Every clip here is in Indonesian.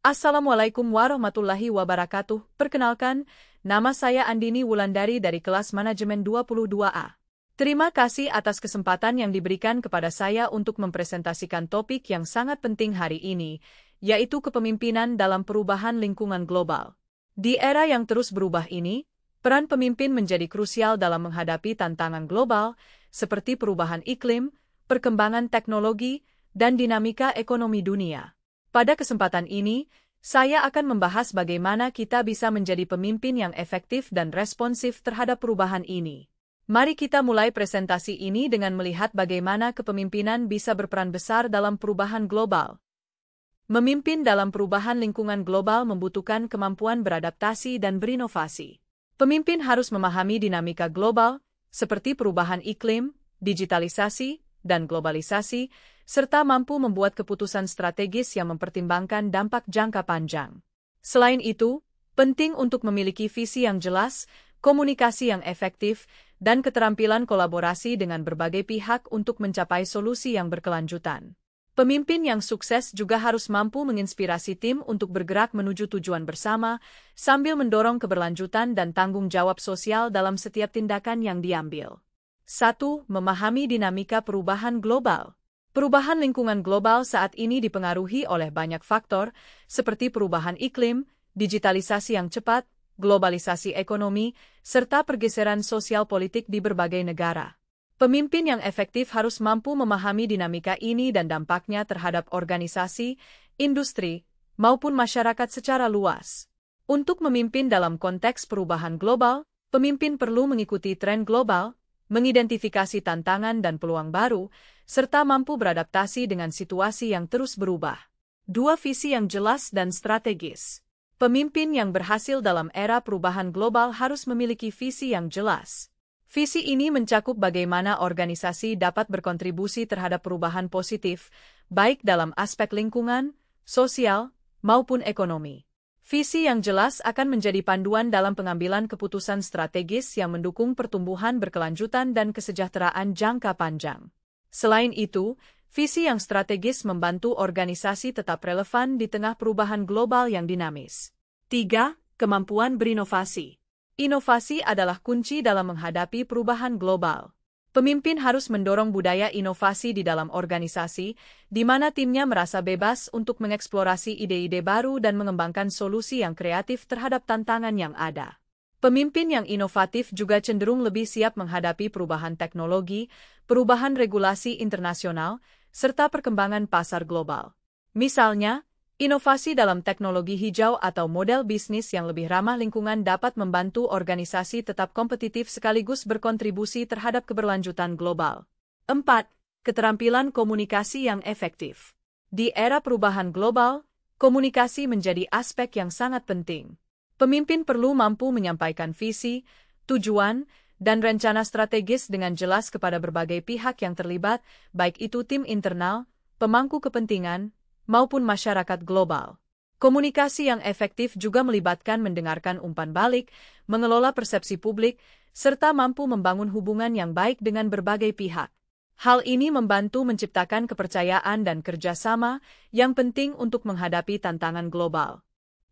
Assalamualaikum warahmatullahi wabarakatuh. Perkenalkan, nama saya Andini Wulandari dari kelas manajemen 22A. Terima kasih atas kesempatan yang diberikan kepada saya untuk mempresentasikan topik yang sangat penting hari ini, yaitu kepemimpinan dalam perubahan lingkungan global. Di era yang terus berubah ini, peran pemimpin menjadi krusial dalam menghadapi tantangan global, seperti perubahan iklim, perkembangan teknologi, dan dinamika ekonomi dunia. Pada kesempatan ini, saya akan membahas bagaimana kita bisa menjadi pemimpin yang efektif dan responsif terhadap perubahan ini. Mari kita mulai presentasi ini dengan melihat bagaimana kepemimpinan bisa berperan besar dalam perubahan global. Memimpin dalam perubahan lingkungan global membutuhkan kemampuan beradaptasi dan berinovasi. Pemimpin harus memahami dinamika global, seperti perubahan iklim, digitalisasi, dan globalisasi, serta mampu membuat keputusan strategis yang mempertimbangkan dampak jangka panjang. Selain itu, penting untuk memiliki visi yang jelas, komunikasi yang efektif, dan keterampilan kolaborasi dengan berbagai pihak untuk mencapai solusi yang berkelanjutan. Pemimpin yang sukses juga harus mampu menginspirasi tim untuk bergerak menuju tujuan bersama, sambil mendorong keberlanjutan dan tanggung jawab sosial dalam setiap tindakan yang diambil. 1. Memahami dinamika perubahan global. Perubahan lingkungan global saat ini dipengaruhi oleh banyak faktor, seperti perubahan iklim, digitalisasi yang cepat, globalisasi ekonomi, serta pergeseran sosial politik di berbagai negara. Pemimpin yang efektif harus mampu memahami dinamika ini dan dampaknya terhadap organisasi, industri, maupun masyarakat secara luas. Untuk memimpin dalam konteks perubahan global, pemimpin perlu mengikuti tren global, mengidentifikasi tantangan dan peluang baru, serta mampu beradaptasi dengan situasi yang terus berubah. 2. Visi yang jelas dan strategis. Pemimpin yang berhasil dalam era perubahan global harus memiliki visi yang jelas. Visi ini mencakup bagaimana organisasi dapat berkontribusi terhadap perubahan positif, baik dalam aspek lingkungan, sosial, maupun ekonomi. Visi yang jelas akan menjadi panduan dalam pengambilan keputusan strategis yang mendukung pertumbuhan berkelanjutan dan kesejahteraan jangka panjang. Selain itu, visi yang strategis membantu organisasi tetap relevan di tengah perubahan global yang dinamis. 3. Kemampuan berinovasi. Inovasi adalah kunci dalam menghadapi perubahan global. Pemimpin harus mendorong budaya inovasi di dalam organisasi, di mana timnya merasa bebas untuk mengeksplorasi ide-ide baru dan mengembangkan solusi yang kreatif terhadap tantangan yang ada. Pemimpin yang inovatif juga cenderung lebih siap menghadapi perubahan teknologi, perubahan regulasi internasional, serta perkembangan pasar global. Misalnya, inovasi dalam teknologi hijau atau model bisnis yang lebih ramah lingkungan dapat membantu organisasi tetap kompetitif sekaligus berkontribusi terhadap keberlanjutan global. 4. Keterampilan komunikasi yang efektif. Di era perubahan global, komunikasi menjadi aspek yang sangat penting. Pemimpin perlu mampu menyampaikan visi, tujuan, dan rencana strategis dengan jelas kepada berbagai pihak yang terlibat, baik itu tim internal, pemangku kepentingan, maupun masyarakat global. Komunikasi yang efektif juga melibatkan mendengarkan umpan balik, mengelola persepsi publik, serta mampu membangun hubungan yang baik dengan berbagai pihak. Hal ini membantu menciptakan kepercayaan dan kerjasama yang penting untuk menghadapi tantangan global.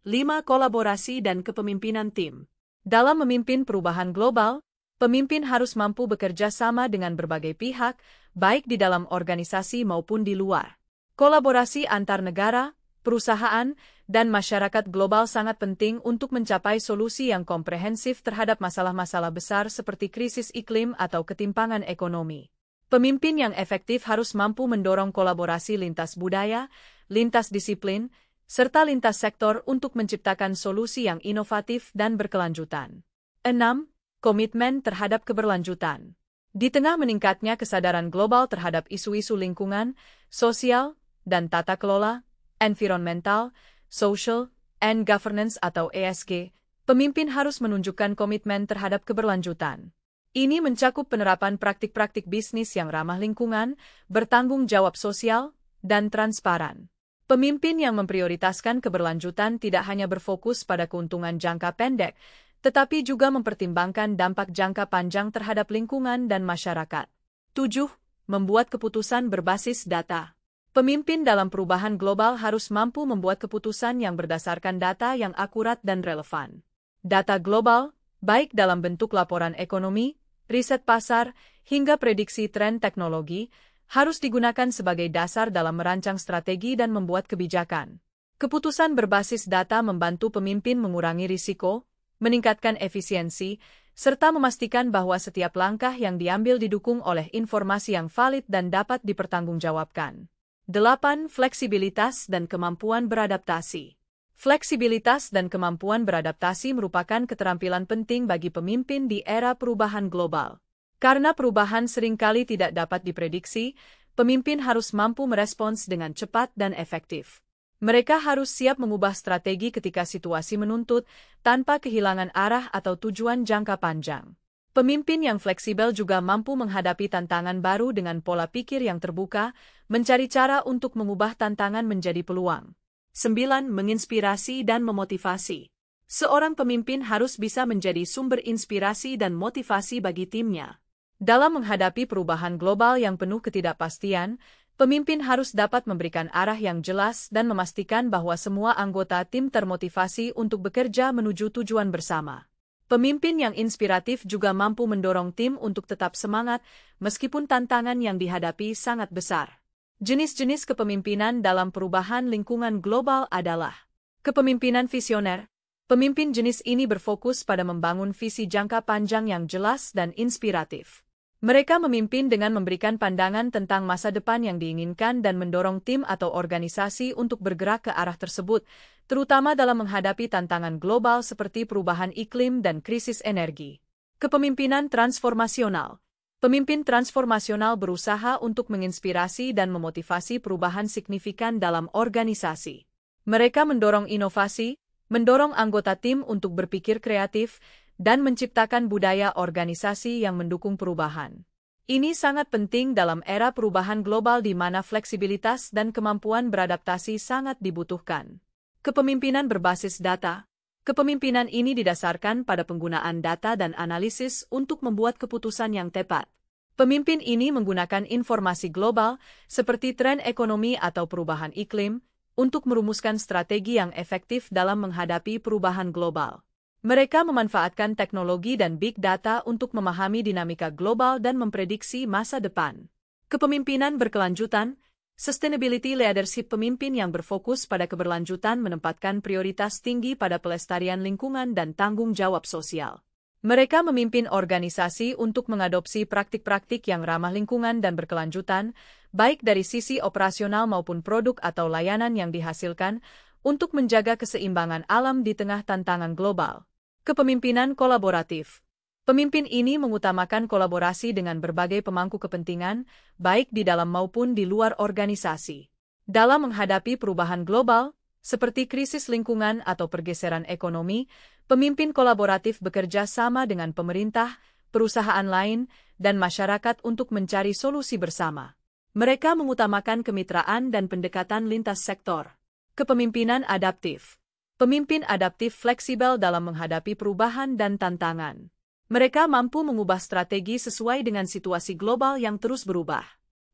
5. Kolaborasi dan kepemimpinan tim. Dalam memimpin perubahan global, pemimpin harus mampu bekerja sama dengan berbagai pihak, baik di dalam organisasi maupun di luar. Kolaborasi antar negara, perusahaan, dan masyarakat global sangat penting untuk mencapai solusi yang komprehensif terhadap masalah-masalah besar seperti krisis iklim atau ketimpangan ekonomi. Pemimpin yang efektif harus mampu mendorong kolaborasi lintas budaya, lintas disiplin, serta lintas sektor untuk menciptakan solusi yang inovatif dan berkelanjutan. 6. Komitmen terhadap keberlanjutan. Di tengah meningkatnya kesadaran global terhadap isu-isu lingkungan, sosial, dan tata kelola, environmental, social, and governance atau ESG, pemimpin harus menunjukkan komitmen terhadap keberlanjutan. Ini mencakup penerapan praktik-praktik bisnis yang ramah lingkungan, bertanggung jawab sosial, dan transparan. Pemimpin yang memprioritaskan keberlanjutan tidak hanya berfokus pada keuntungan jangka pendek, tetapi juga mempertimbangkan dampak jangka panjang terhadap lingkungan dan masyarakat. 7. Membuat keputusan berbasis data. Pemimpin dalam perubahan global harus mampu membuat keputusan yang berdasarkan data yang akurat dan relevan. Data global, baik dalam bentuk laporan ekonomi, riset pasar, hingga prediksi tren teknologi, harus digunakan sebagai dasar dalam merancang strategi dan membuat kebijakan. Keputusan berbasis data membantu pemimpin mengurangi risiko, meningkatkan efisiensi, serta memastikan bahwa setiap langkah yang diambil didukung oleh informasi yang valid dan dapat dipertanggungjawabkan. 8. Fleksibilitas dan kemampuan beradaptasi. Fleksibilitas dan kemampuan beradaptasi merupakan keterampilan penting bagi pemimpin di era perubahan global. Karena perubahan seringkali tidak dapat diprediksi, pemimpin harus mampu merespons dengan cepat dan efektif. Mereka harus siap mengubah strategi ketika situasi menuntut, tanpa kehilangan arah atau tujuan jangka panjang. Pemimpin yang fleksibel juga mampu menghadapi tantangan baru dengan pola pikir yang terbuka, mencari cara untuk mengubah tantangan menjadi peluang. 9. Menginspirasi dan memotivasi. Seorang pemimpin harus bisa menjadi sumber inspirasi dan motivasi bagi timnya. Dalam menghadapi perubahan global yang penuh ketidakpastian, pemimpin harus dapat memberikan arah yang jelas dan memastikan bahwa semua anggota tim termotivasi untuk bekerja menuju tujuan bersama. Pemimpin yang inspiratif juga mampu mendorong tim untuk tetap semangat, meskipun tantangan yang dihadapi sangat besar. Jenis-jenis kepemimpinan dalam perubahan lingkungan global adalah kepemimpinan visioner. Pemimpin jenis ini berfokus pada membangun visi jangka panjang yang jelas dan inspiratif. Mereka memimpin dengan memberikan pandangan tentang masa depan yang diinginkan dan mendorong tim atau organisasi untuk bergerak ke arah tersebut, terutama dalam menghadapi tantangan global seperti perubahan iklim dan krisis energi. Kepemimpinan transformasional. Pemimpin transformasional berusaha untuk menginspirasi dan memotivasi perubahan signifikan dalam organisasi. Mereka mendorong inovasi, mendorong anggota tim untuk berpikir kreatif, dan menciptakan budaya organisasi yang mendukung perubahan. Ini sangat penting dalam era perubahan global di mana fleksibilitas dan kemampuan beradaptasi sangat dibutuhkan. Kepemimpinan berbasis data. Kepemimpinan ini didasarkan pada penggunaan data dan analisis untuk membuat keputusan yang tepat. Pemimpin ini menggunakan informasi global, seperti tren ekonomi atau perubahan iklim, untuk merumuskan strategi yang efektif dalam menghadapi perubahan global. Mereka memanfaatkan teknologi dan big data untuk memahami dinamika global dan memprediksi masa depan. Kepemimpinan berkelanjutan. Sustainability leadership, pemimpin yang berfokus pada keberlanjutan menempatkan prioritas tinggi pada pelestarian lingkungan dan tanggung jawab sosial. Mereka memimpin organisasi untuk mengadopsi praktik-praktik yang ramah lingkungan dan berkelanjutan, baik dari sisi operasional maupun produk atau layanan yang dihasilkan, untuk menjaga keseimbangan alam di tengah tantangan global. Kepemimpinan kolaboratif. Pemimpin ini mengutamakan kolaborasi dengan berbagai pemangku kepentingan, baik di dalam maupun di luar organisasi. Dalam menghadapi perubahan global, seperti krisis lingkungan atau pergeseran ekonomi, pemimpin kolaboratif bekerja sama dengan pemerintah, perusahaan lain, dan masyarakat untuk mencari solusi bersama. Mereka mengutamakan kemitraan dan pendekatan lintas sektor. Kepemimpinan adaptif. Pemimpin adaptif fleksibel dalam menghadapi perubahan dan tantangan. Mereka mampu mengubah strategi sesuai dengan situasi global yang terus berubah.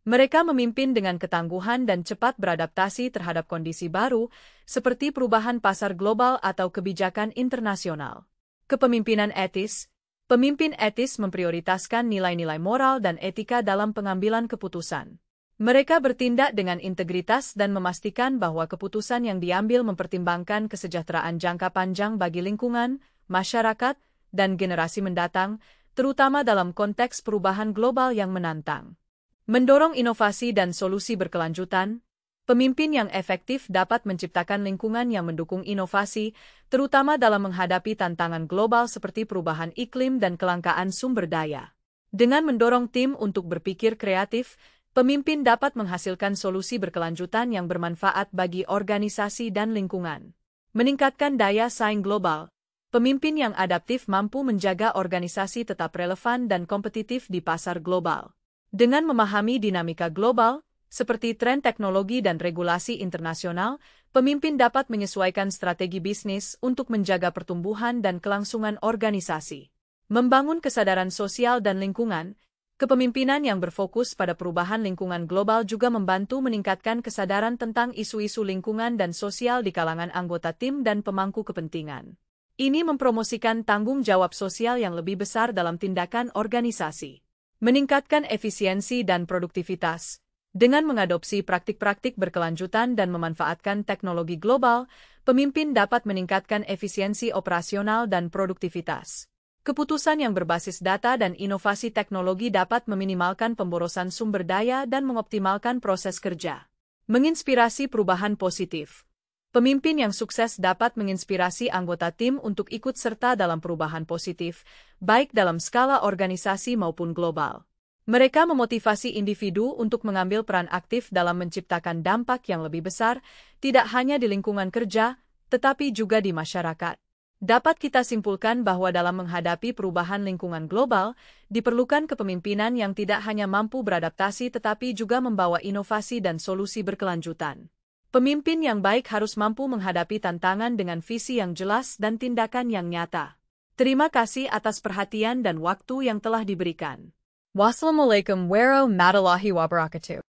Mereka memimpin dengan ketangguhan dan cepat beradaptasi terhadap kondisi baru, seperti perubahan pasar global atau kebijakan internasional. Kepemimpinan etis. Pemimpin etis memprioritaskan nilai-nilai moral dan etika dalam pengambilan keputusan. Mereka bertindak dengan integritas dan memastikan bahwa keputusan yang diambil mempertimbangkan kesejahteraan jangka panjang bagi lingkungan, masyarakat, dan generasi mendatang, terutama dalam konteks perubahan global yang menantang. Mendorong inovasi dan solusi berkelanjutan, pemimpin yang efektif dapat menciptakan lingkungan yang mendukung inovasi, terutama dalam menghadapi tantangan global seperti perubahan iklim dan kelangkaan sumber daya. Dengan mendorong tim untuk berpikir kreatif, pemimpin dapat menghasilkan solusi berkelanjutan yang bermanfaat bagi organisasi dan lingkungan. Meningkatkan daya saing global. Pemimpin yang adaptif mampu menjaga organisasi tetap relevan dan kompetitif di pasar global. Dengan memahami dinamika global, seperti tren teknologi dan regulasi internasional, pemimpin dapat menyesuaikan strategi bisnis untuk menjaga pertumbuhan dan kelangsungan organisasi. Membangun kesadaran sosial dan lingkungan. Kepemimpinan yang berfokus pada perubahan lingkungan global juga membantu meningkatkan kesadaran tentang isu-isu lingkungan dan sosial di kalangan anggota tim dan pemangku kepentingan. Ini mempromosikan tanggung jawab sosial yang lebih besar dalam tindakan organisasi. Meningkatkan efisiensi dan produktivitas. Dengan mengadopsi praktik-praktik berkelanjutan dan memanfaatkan teknologi global, pemimpin dapat meningkatkan efisiensi operasional dan produktivitas. Keputusan yang berbasis data dan inovasi teknologi dapat meminimalkan pemborosan sumber daya dan mengoptimalkan proses kerja. Menginspirasi perubahan positif. Pemimpin yang sukses dapat menginspirasi anggota tim untuk ikut serta dalam perubahan positif, baik dalam skala organisasi maupun global. Mereka memotivasi individu untuk mengambil peran aktif dalam menciptakan dampak yang lebih besar, tidak hanya di lingkungan kerja, tetapi juga di masyarakat. Dapat kita simpulkan bahwa dalam menghadapi perubahan lingkungan global, diperlukan kepemimpinan yang tidak hanya mampu beradaptasi tetapi juga membawa inovasi dan solusi berkelanjutan. Pemimpin yang baik harus mampu menghadapi tantangan dengan visi yang jelas dan tindakan yang nyata. Terima kasih atas perhatian dan waktu yang telah diberikan. Wassalamualaikum warahmatullahi wabarakatuh.